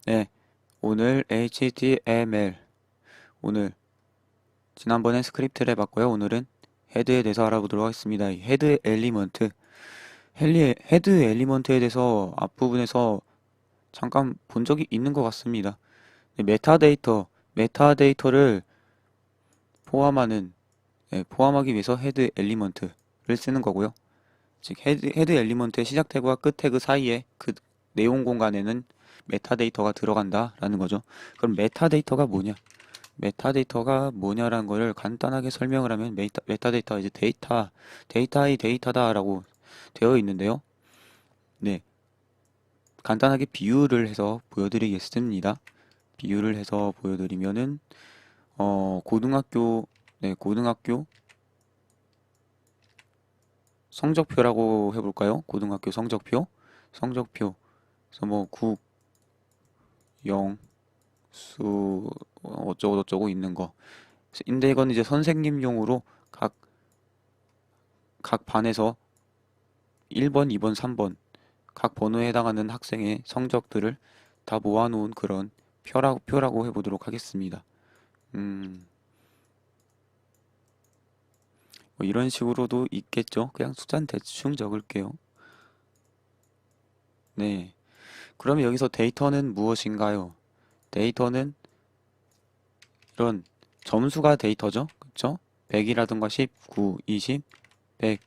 네, 오늘 HTML, 오늘 지난번엔 스크립트를 해봤고요. 오늘은 헤드에 대해서 알아보도록 하겠습니다. 이 헤드 엘리먼트, 헤드 엘리먼트에 대해서 앞부분에서 잠깐 본 적이 있는 것 같습니다. 메타데이터를 포함하는, 포함하기 위해서 헤드 엘리먼트를 쓰는 거고요. 즉, 헤드 엘리먼트의 시작 태그와 끝 태그 사이에 그 내용 공간에는 메타데이터가 들어간다라는 거죠. 그럼 메타데이터가 뭐냐라는 거를 간단하게 설명을 하면 메타데이터가 이제 데이터의 데이터다라고 되어 있는데요. 네, 간단하게 비유를 해서 보여드리겠습니다. 비유를 해서 보여드리면은 고등학교 성적표라고 해볼까요? 고등학교 성적표. 그래서 뭐 국, 영, 수 어쩌고 저쩌고 있는 거. 근데 이건 이제 선생님용으로 각 반에서 1번, 2번, 3번 각 번호에 해당하는 학생의 성적들을 다 모아놓은 그런 표라고 해보도록 하겠습니다. 음, 뭐 이런 식으로도 있겠죠. 그냥 숫자는 대충 적을게요. 네. 그러면 여기서 데이터는 무엇인가요? 데이터는 이런 점수가 데이터죠. 그쵸? 100이라든가 10, 9, 20, 100,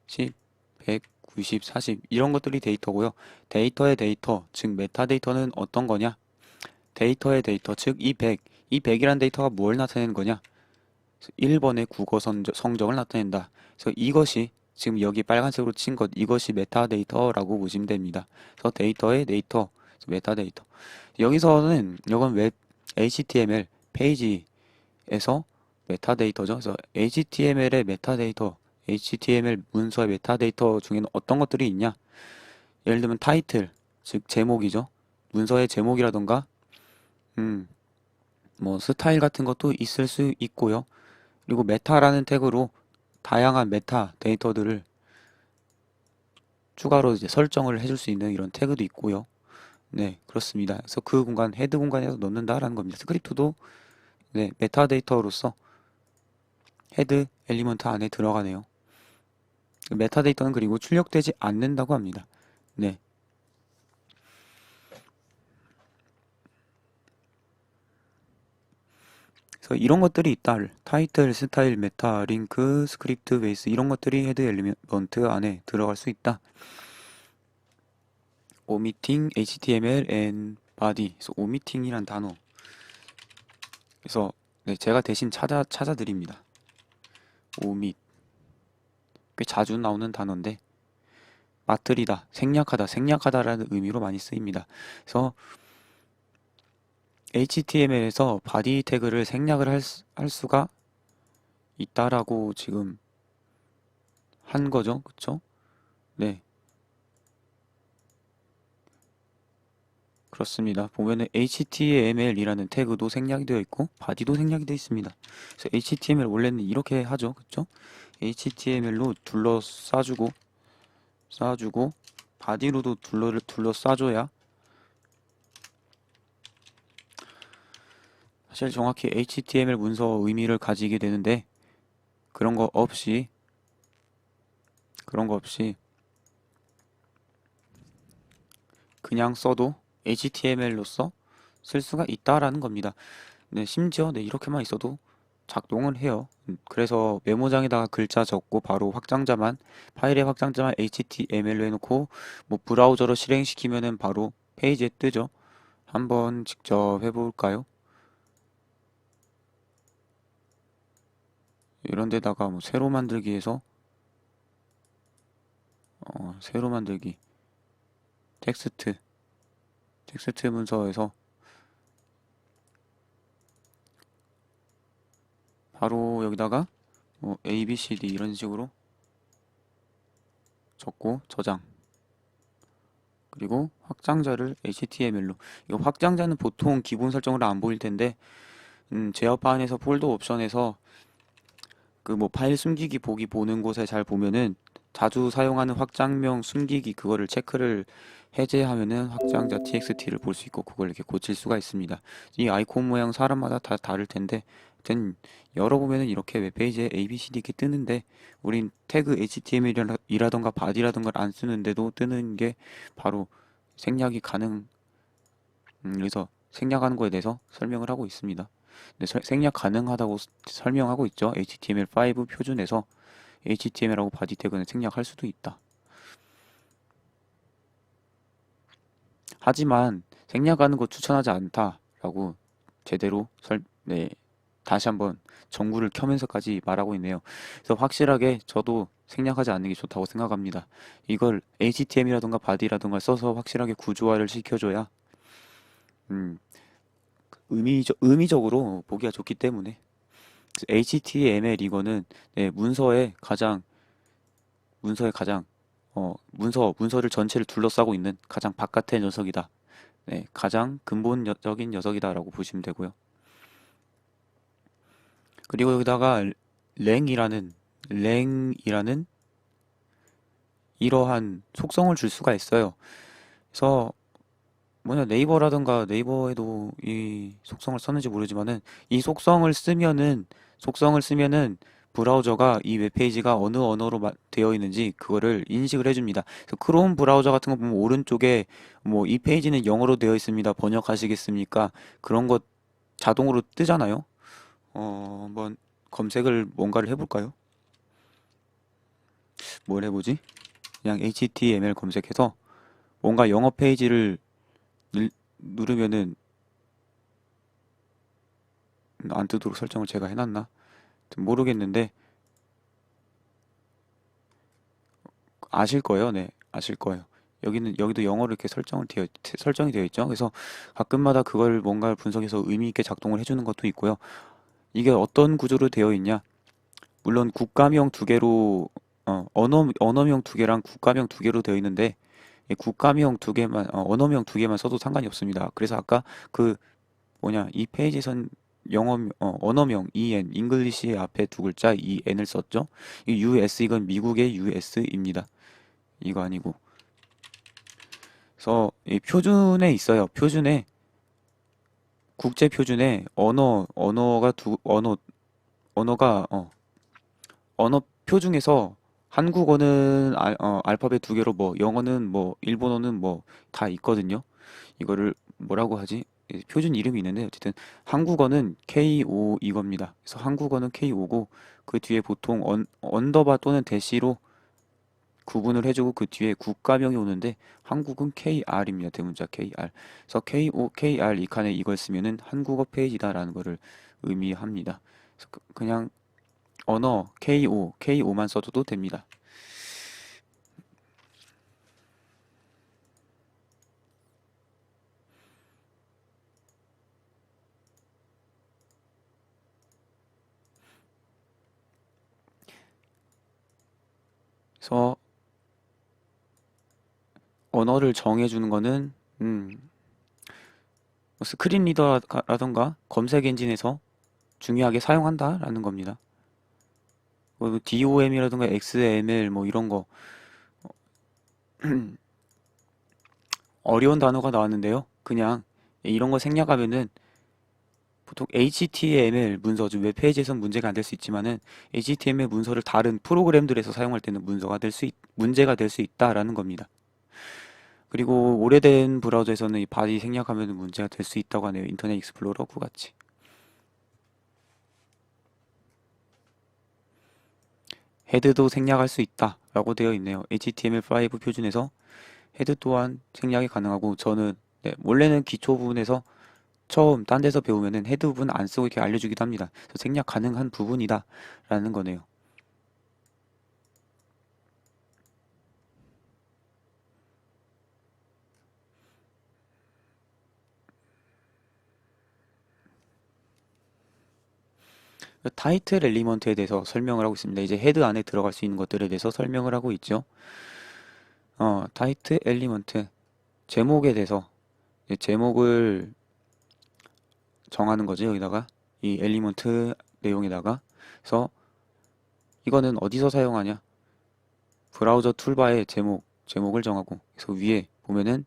10, 100, 90, 40 이런 것들이 데이터고요. 데이터의 데이터, 즉 메타데이터는 어떤 거냐? 데이터의 데이터, 즉 이 100이란 데이터가 뭘 나타내는 거냐? 1번의 국어 성적을 나타낸다. 그래서 이것이 지금 여기 빨간색으로 친 것, 이것이 메타데이터라고 보시면 됩니다. 그래서 데이터의 데이터, 메타데이터. 여기서는 이건 웹 HTML 페이지에서 메타데이터죠. 그래서 HTML의 메타데이터, HTML 문서의 메타데이터 중에는 어떤 것들이 있냐? 예를 들면 타이틀, 즉 제목이죠. 문서의 제목이라던가, 음, 뭐 스타일 같은 것도 있을 수 있고요. 그리고 메타라는 태그로 다양한 메타 데이터들을 추가로 이제 설정을 해줄 수 있는 이런 태그도 있고요. 네, 그렇습니다. 그래서 그 공간, 헤드 공간에서 넣는다라는 겁니다. 스크립트도 네, 메타 데이터로서 헤드 엘리먼트 안에 들어가네요. 메타 데이터는 그리고 출력되지 않는다고 합니다. 네, 그래서 이런 것들이 있다. 타이틀, 스타일, 메타, 링크, 스크립트, 베이스 이런 것들이 헤드 엘리먼트 안에 들어갈 수 있다. 오미팅, HTML, and body. 그래서 오미팅이란 단어. 그래서 네, 제가 대신 찾아드립니다. 오밋. 꽤 자주 나오는 단어인데 빠뜨리다, 생략하다라는 의미로 많이 쓰입니다. 그래서 HTML에서 바디 태그를 생략을 할 수가 있다라고 지금 한 거죠. 그쵸? 네, 그렇습니다. 보면은 HTML이라는 태그도 생략이 되어 있고 바디도 생략이 되어 있습니다. 그래서 HTML 원래는 이렇게 하죠. 그쵸? HTML로 쌓아주고 바디로도 둘러싸줘야 사실 정확히 HTML 문서 의미를 가지게 되는데 그런 거 없이 그런 거 없이 그냥 써도 HTML로서 쓸 수가 있다라는 겁니다. 네, 심지어 네, 이렇게만 있어도 작동을 해요. 그래서 메모장에다가 글자 적고 바로 파일의 확장자만 HTML로 해놓고 뭐 브라우저로 실행시키면은 바로 페이지에 뜨죠. 한번 직접 해볼까요? 이런 데다가 뭐 새로 만들기 텍스트 문서에서 바로 여기다가 뭐 A, B, C, D 이런 식으로 적고 저장 그리고 확장자를 HTML로 이거 확장자는 보통 기본 설정으로 안 보일 텐데 제어판에서 폴더 옵션에서 그 뭐 파일 숨기기 보기 보는 곳에 잘 보면은 자주 사용하는 확장명 숨기기 그거를 체크를 해제하면은 확장자 txt를 볼 수 있고 그걸 이렇게 고칠 수가 있습니다. 이 아이콘 모양 사람마다 다 다를 텐데 하여튼 열어보면은 이렇게 웹페이지에 ABCD 이렇게 뜨는데 우린 태그 HTML이라던가 body라던가 안 쓰는데도 뜨는 게 바로 생략이 가능 그래서 생략하는 거에 대해서 설명을 하고 있습니다. 근데 생략 가능하다고 설명하고 있죠. HTML5 표준에서 HTML하고 body 태그는 생략할 수도 있다. 하지만 생략하는 거 추천하지 않다라고 제대로 네, 다시 한번 전구를 켜면서까지 말하고 있네요. 그래서 확실하게 저도 생략하지 않는 게 좋다고 생각합니다. 이걸 HTML이라든가 body라든가 써서 확실하게 구조화를 시켜줘야 음, 의미적으로 보기가 좋기 때문에 HTML 이거는 네, 문서의 가장 문서를 전체를 둘러싸고 있는 가장 바깥의 녀석이다. 네, 가장 근본적인 녀석이다라고 보시면 되고요. 그리고 여기다가 랭이라는 랭이라는 이러한 속성을 줄 수가 있어요. 그래서 뭐냐 네이버에도 이 속성을 썼는지 모르지만은 이 속성을 쓰면은 브라우저가 이 웹페이지가 어느 언어로 되어 있는지 그거를 인식을 해줍니다. 그래서 크롬 브라우저 같은 거 보면 오른쪽에 뭐 이 페이지는 영어로 되어 있습니다. 번역하시겠습니까? 그런 거 자동으로 뜨잖아요. 한번 검색을 뭔가를 해볼까요? 뭘 해보지? 그냥 HTML 검색해서 뭔가 영어 페이지를 누르면은 안 뜨도록 설정을 제가 해놨나? 모르겠는데 아실 거예요. 네, 아실 거예요. 여기도 영어로 이렇게 설정이 되어 있죠. 그래서 가끔마다 그걸 뭔가 분석해서 의미 있게 작동을 해주는 것도 있고요. 이게 어떤 구조로 되어 있냐? 물론 국가명 두 개로 언어명 두 개랑 국가명 두 개로 되어 있는데 이 국가명 두 개만 언어명 두 개만 써도 상관이 없습니다. 그래서 아까 그 뭐냐 이 페이지에선 언어명 EN 잉글리시 앞에 두 글자 EN을 썼죠. 이 US 이건 미국의 US입니다. 이거 아니고. 그래서 이 표준에 있어요. 국제 표준에 언어가 언어 표 중에서 한국어는 알파벳 두 개로 뭐 영어는 뭐 일본어는 뭐 다 있거든요. 이거를 뭐라고 하지? 표준 이름이 있는데 어쨌든 한국어는 KO 이겁니다. 그래서 한국어는 KO고 그 뒤에 보통 언더바 또는 대시로 구분을 해주고 그 뒤에 국가명이 오는데 한국은 KR입니다. 대문자 KR. 그래서 KO, KR 이 칸에 이걸 쓰면은 한국어 페이지다라는 거를 의미합니다. 그래서 그냥 언어 KO만 써줘도 됩니다. 그래서 언어를 정해주는 거는 스크린 리더라던가 검색 엔진에서 중요하게 사용한다라는 겁니다. 뭐 DOM이라든가 XML 뭐 이런 거 어려운 단어가 나왔는데요. 그냥 이런 거 생략하면은 보통 HTML 문서, 즉 웹페이지에선 문제가 안 될 수 있지만은 HTML 문서를 다른 프로그램들에서 사용할 때는 문제가 될 수 있다라는 겁니다. 그리고 오래된 브라우저에서는 이 바디 생략하면 문제가 될 수 있다고 하네요. 인터넷 익스플로러 9 같이. 헤드도 생략할 수 있다라고 되어 있네요. HTML5 표준에서 헤드 또한 생략이 가능하고 저는 원래는 기초 부분에서 처음 딴 데서 배우면은 헤드 부분 안 쓰고 이렇게 알려주기도 합니다. 그래서 생략 가능한 부분이다 라는 거네요. 타이틀 엘리먼트에 대해서 설명을 하고 있습니다. 이제 헤드 안에 들어갈 수 있는 것들에 대해서 설명을 하고 있죠. 타이틀 엘리먼트 제목에 대해서 이제 제목을 정하는 거죠. 여기다가 이 엘리먼트 내용에다가 그래서 이거는 어디서 사용하냐? 브라우저 툴바에 제목을 정하고, 그래서 위에 보면은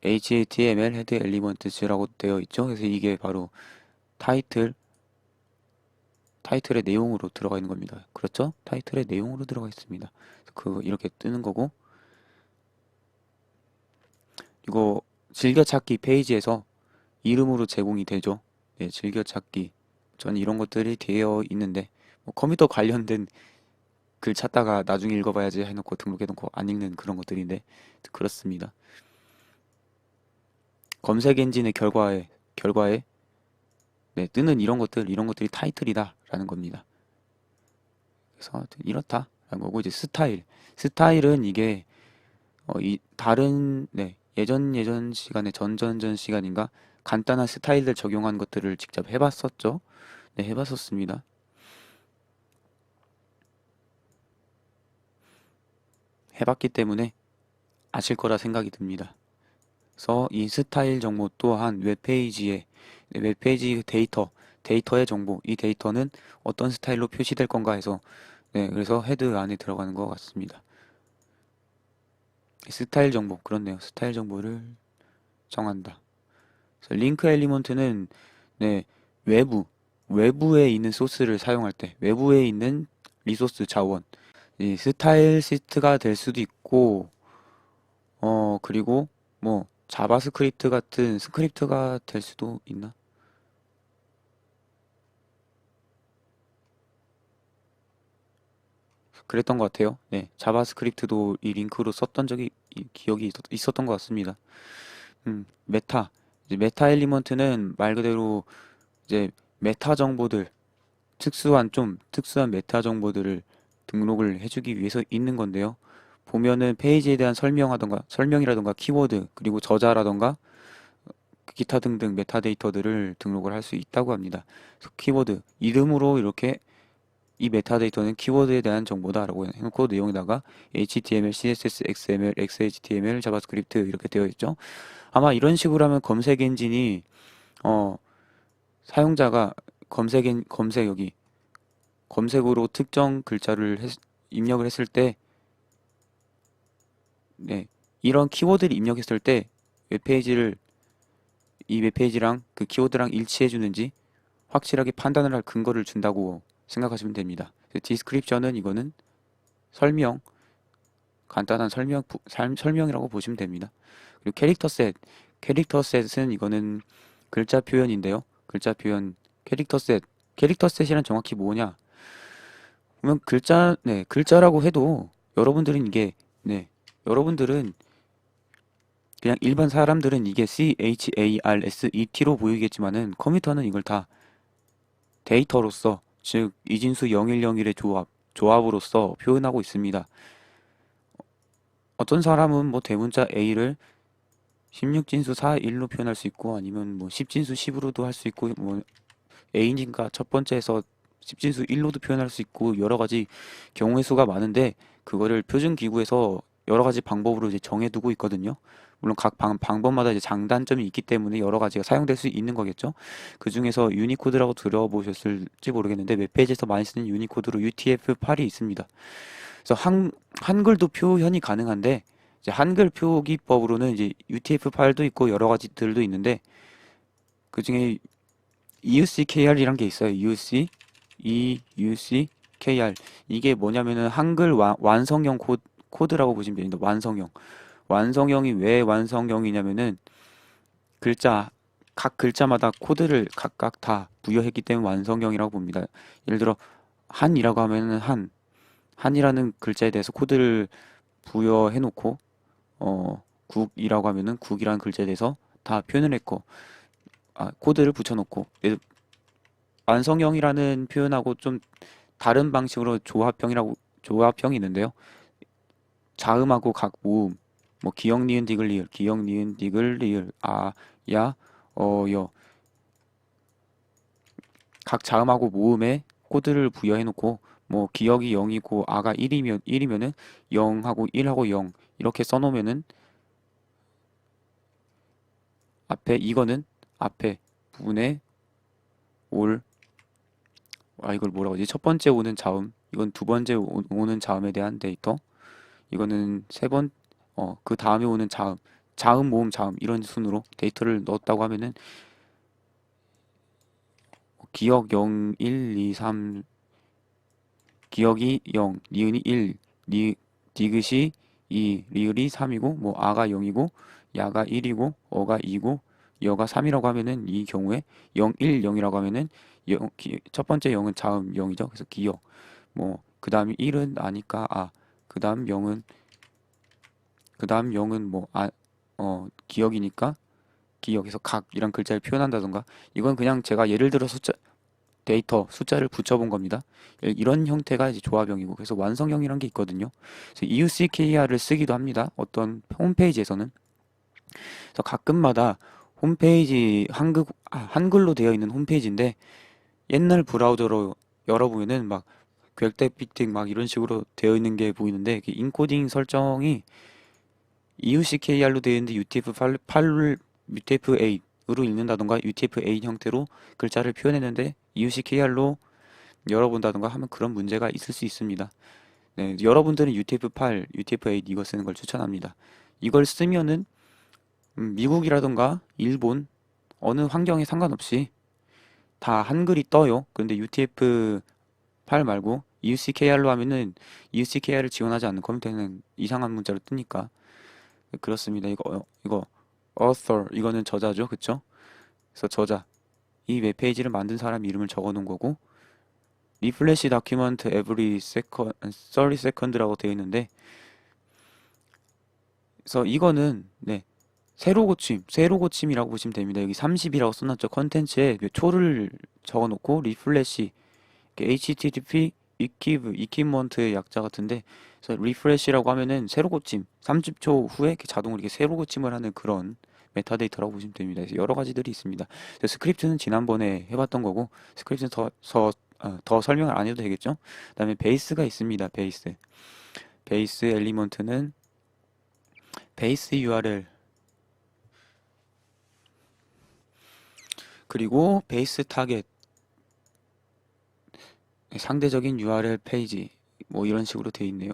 HTML 헤드 엘리먼트스라고 되어 있죠. 그래서 이게 바로 타이틀의 내용으로 들어가 있는 겁니다. 그렇죠? 타이틀의 내용으로 들어가 있습니다. 그거 이렇게 뜨는 거고, 이거 즐겨찾기 페이지에서 이름으로 제공이 되죠. 네, 즐겨찾기. 저는 이런 것들이 되어 있는데, 뭐 컴퓨터 관련된 글 찾다가 나중에 읽어봐야지 해놓고 등록해놓고 안 읽는 그런 것들인데, 그렇습니다. 검색 엔진의 결과에 네, 뜨는 이런 것들이 타이틀이다라는 겁니다. 그래서 하여튼 이렇다라는 거고, 이제 스타일은 이게 다른 네, 예전 시간에 전전전 시간인가 간단한 스타일들 적용한 것들을 직접 해봤었죠. 네, 해봤었습니다. 해봤기 때문에 아실 거라 생각이 듭니다. 그래서 이 스타일 정보 또한 웹페이지 데이터의 정보, 이 데이터는 어떤 스타일로 표시될 건가 해서 네, 그래서 헤드 안에 들어가는 것 같습니다. 스타일 정보, 그렇네요. 스타일 정보를 정한다. 그래서 링크 엘리먼트는 네, 외부에 있는 소스를 사용할 때, 외부에 있는 리소스 자원, 이 스타일 시트가 될 수도 있고, 그리고 뭐 자바스크립트 같은 스크립트가 될 수도 있나? 그랬던 것 같아요. 네, 자바스크립트도 이 링크로 썼던 기억이 있었던 것 같습니다. 메타. 이제 메타 엘리먼트는 말 그대로 이제 메타 정보들, 특수한 메타 정보들을 등록을 해주기 위해서 있는 건데요. 보면은 페이지에 대한 설명이라던가 키워드, 그리고 저자라던가 기타 등등 메타데이터들을 등록을 할 수 있다고 합니다. 그래서 키워드, 이름으로 이렇게 이 메타데이터는 키워드에 대한 정보다라고 해놓고 내용에다가 HTML, CSS, XML, XHTML, 자바스크립트 이렇게 되어 있죠. 아마 이런 식으로 하면 검색 엔진이 어, 사용자가 여기 검색으로 특정 글자를 입력을 했을 때 네, 이런 키워드를 입력했을 때 웹페이지를 이 웹페이지랑 그 키워드랑 일치해 주는지 확실하게 판단을 할 근거를 준다고 생각하시면 됩니다. 디스크립션은 이거는 설명, 간단한 설명이라고 보시면 됩니다. 그리고 캐릭터 셋은 이거는 글자 표현인데요. 캐릭터 셋이란 정확히 뭐냐? 보면 글자라고 해도 여러분들은 이게, 네, 여러분들은 그냥 일반 사람들은 이게 CHARSET로 보이겠지만은 컴퓨터는 이걸 다 데이터로서, 즉 이진수 0101의 조합으로서 표현하고 있습니다. 어떤 사람은 뭐 대문자 A를 16진수 41로 표현할 수 있고 아니면 뭐 10진수 10으로도 할 수 있고 뭐 A니까 첫 번째에서 10진수 1로도 표현할 수 있고 여러 가지 경우의 수가 많은데 그거를 표준 기구에서 여러 가지 방법으로 이제 정해두고 있거든요. 물론 각 방법마다 이제 장단점이 있기 때문에 여러 가지가 사용될 수 있는 거겠죠. 그 중에서 유니코드라고 들어보셨을지 모르겠는데 웹페이지에서 많이 쓰는 유니코드로 UTF-8이 있습니다. 그래서 한글도 표현이 가능한데 이제 한글 표기법으로는 이제 UTF-8도 있고 여러 가지들도 있는데 그 중에 EUCKR이란 게 있어요. EUCKR. 이게 뭐냐면은 한글 완성형 코드라고 보시면 됩니다. 완성형. 완성형이 왜 완성형이냐면은 글자, 각 글자마다 코드를 각각 다 부여했기 때문에 완성형이라고 봅니다. 예를 들어, 한이라고 하면은 한이라는 글자에 대해서 코드를 부여해놓고, 국이라고 하면은 국이라는 글자에 대해서 다 표현을 했고, 코드를 붙여놓고, 완성형이라는 표현하고 좀 다른 방식으로 조합형이 있는데요. 자음하고 각 모음, 뭐 기역 니은 디귿 리을, 기역 니은 디귿 리을, 야, 여, 각 자음하고 모음에 코드를 부여해 놓고 뭐 기역이 0이고 아가 1이면은 0하고 1하고 0 이렇게 써 놓으면은 이거는 앞에 부분에 올 이걸 뭐라고 하지? 첫 번째 오는 자음 이건 두 번째 오는 자음에 대한 데이터. 이거는 그 다음에 오는 자음 모음 자음 이런 순으로 데이터를 넣었다고 하면은 기억 0, 1, 2, 3, 기억이 0, 니은이 1, 디귿이 2, 리을이 3이고, 뭐, 아가 0이고, 야가 1이고, 어가 2고, 여가 3이라고 하면은 이 경우에 0, 1, 0이라고 하면은 첫 번째 0은 자음 0이죠. 그래서 기억. 뭐, 그 다음에 1은 아니까 아. 그 다음 0은, 그 다음 0은 뭐, 기억이니까 기억에서 각이란 글자를 표현한다던가. 이건 그냥 제가 예를 들어 숫자를 붙여본 겁니다. 이런 형태가 이제 조합형이고, 그래서 완성형이란 게 있거든요. 그래서 EUCKR을 쓰기도 합니다. 어떤 홈페이지에서는. 그래서 가끔마다 홈페이지 한글로 되어 있는 홈페이지인데 옛날 브라우저로 열어보면은 막 객대피팅 막 이런 식으로 되어 있는 게 보이는데 인코딩 설정이 EUCKR로 되어 있는데 UTF-8으로 읽는다던가 UTF-8 형태로 글자를 표현했는데 EUCKR로 열어본다던가 하면 그런 문제가 있을 수 있습니다. 네, 여러분들은 UTF-8, UTF-8 이거 쓰는 걸 추천합니다. 이걸 쓰면은 미국이라던가 일본 어느 환경에 상관없이 다 한글이 떠요. 근데 UTF-8 말고 EUCKR로 하면은 EUCKR을 지원하지 않는 컴퓨터는 이상한 문자로 뜨니까 그렇습니다. 이거 author 이거는 저자죠, 그쵸? 그래서 저자 이 웹페이지를 만든 사람 이름을 적어 놓은 거고 refresh document every second, 30 second라고 되어 있는데 그래서 이거는 네, 새로 고침이라고 보시면 됩니다. 여기 30이라고 써놨죠. 컨텐츠에 초를 적어놓고 리플래시 HTTP equipment의 약자 같은데 그래서 리프레시라고 하면은 새로 고침 30초 후에 이렇게 자동으로 이렇게 새로 고침을 하는 그런 메타데이터라고 보시면 됩니다. 그래서 여러 가지들이 있습니다. 그래서 스크립트는 지난번에 해봤던 거고 스크립트는 더 설명을 안 해도 되겠죠? 그다음에 베이스가 있습니다. 베이스 엘리먼트는 베이스 URL 그리고 베이스 타겟 상대적인 URL 페이지 뭐 이런 식으로 되어 있네요.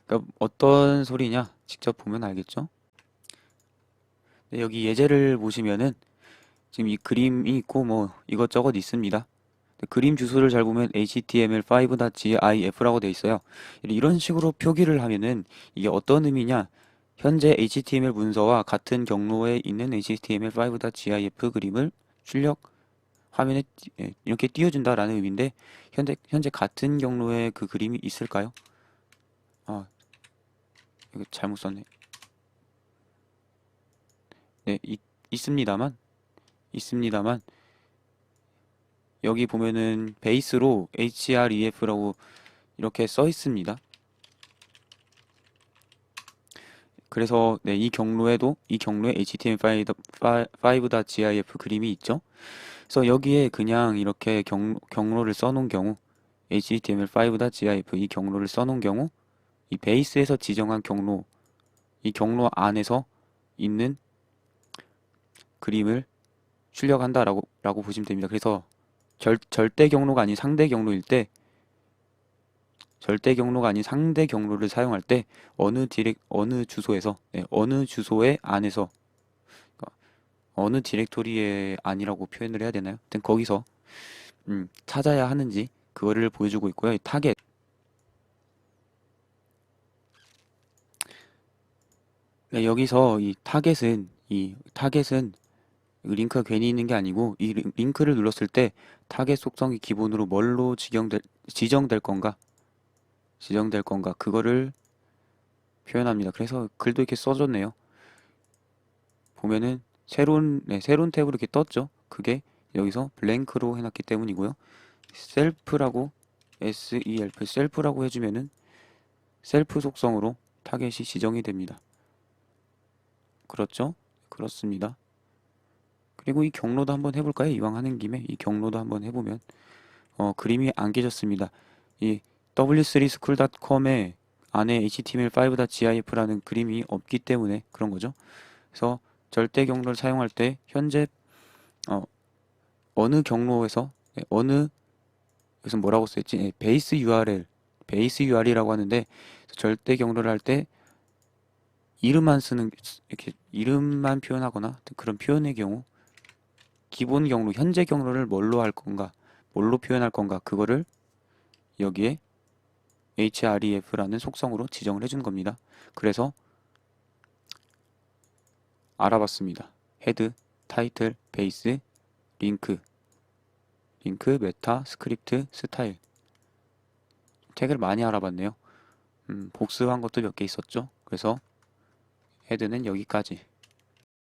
그러니까 어떤 소리냐 직접 보면 알겠죠? 네, 여기 예제를 보시면은 지금 이 그림이 있고 뭐 이것저것 있습니다. 그림 주소를 잘 보면 html5.gif라고 되어 있어요. 이런 식으로 표기를 하면은 이게 어떤 의미냐? 현재 HTML 문서와 같은 경로에 있는 html5.gif 그림을 출력 화면에 이렇게 띄워준다라는 의미인데 현재 같은 경로에 그 그림이 있을까요? 아, 이거 잘못 썼네. 네, 있습니다만 있습니다만 여기 보면은 베이스로 href라고 이렇게 써 있습니다. 그래서 네, 이 경로에 html5.gif 그림이 있죠. 그래서 여기에 그냥 이렇게 경로를 써놓은 경우 html5.gif 이 경로를 써놓은 경우 이 베이스에서 지정한 이 경로 안에서 있는 그림을 출력한다라고 보시면 됩니다. 그래서 절대 경로가 아닌 상대 경로일 때 절대 경로가 아닌 상대 경로를 사용할 때 어느 주소에서 어느 주소의 안에서 그러니까 어느 디렉토리의 안이라고 표현을 해야 되나요? 하여튼 거기서 찾아야 하는지 그거를 보여주고 있고요. 이 네, 여기서 이 타겟은 링크가 괜히 있는 게 아니고 이 링크를 눌렀을 때 타겟 속성이 기본으로 뭘로 지정될 건가 그거를 표현합니다. 그래서 글도 이렇게 써줬네요. 보면은 새로운 탭으로 이렇게 떴죠. 그게 여기서 블랭크로 해놨기 때문이고요. 셀프라고 셀프라고 해주면은 셀프 속성으로 타겟이 지정이 됩니다. 그렇죠? 그렇습니다. 그리고 이 경로도 한번 해볼까요? 이왕 하는 김에 이 경로도 한번 해보면 그림이 안 깨졌습니다. 이 w3school.com에 안에 html5.gif라는 그림이 없기 때문에 그런 거죠. 그래서 절대 경로를 사용할 때 현재 어, 어느 경로에서 어느 여기서 뭐라고 써있지? 예, 베이스 URL, 베이스 URL이라고 하는데 절대 경로를 할 때 이름만 쓰는 이렇게 이름만 표현하거나 그런 표현의 경우 기본 경로, 현재 경로를 뭘로 할 건가, 뭘로 표현할 건가 그거를 여기에 href라는 속성으로 지정을 해준 겁니다. 그래서 알아봤습니다. 헤드, 타이틀, 베이스, 링크, 메타, 스크립트, 스타일. 태그를 많이 알아봤네요. 복습한 것도 몇 개 있었죠. 그래서 헤드는 여기까지.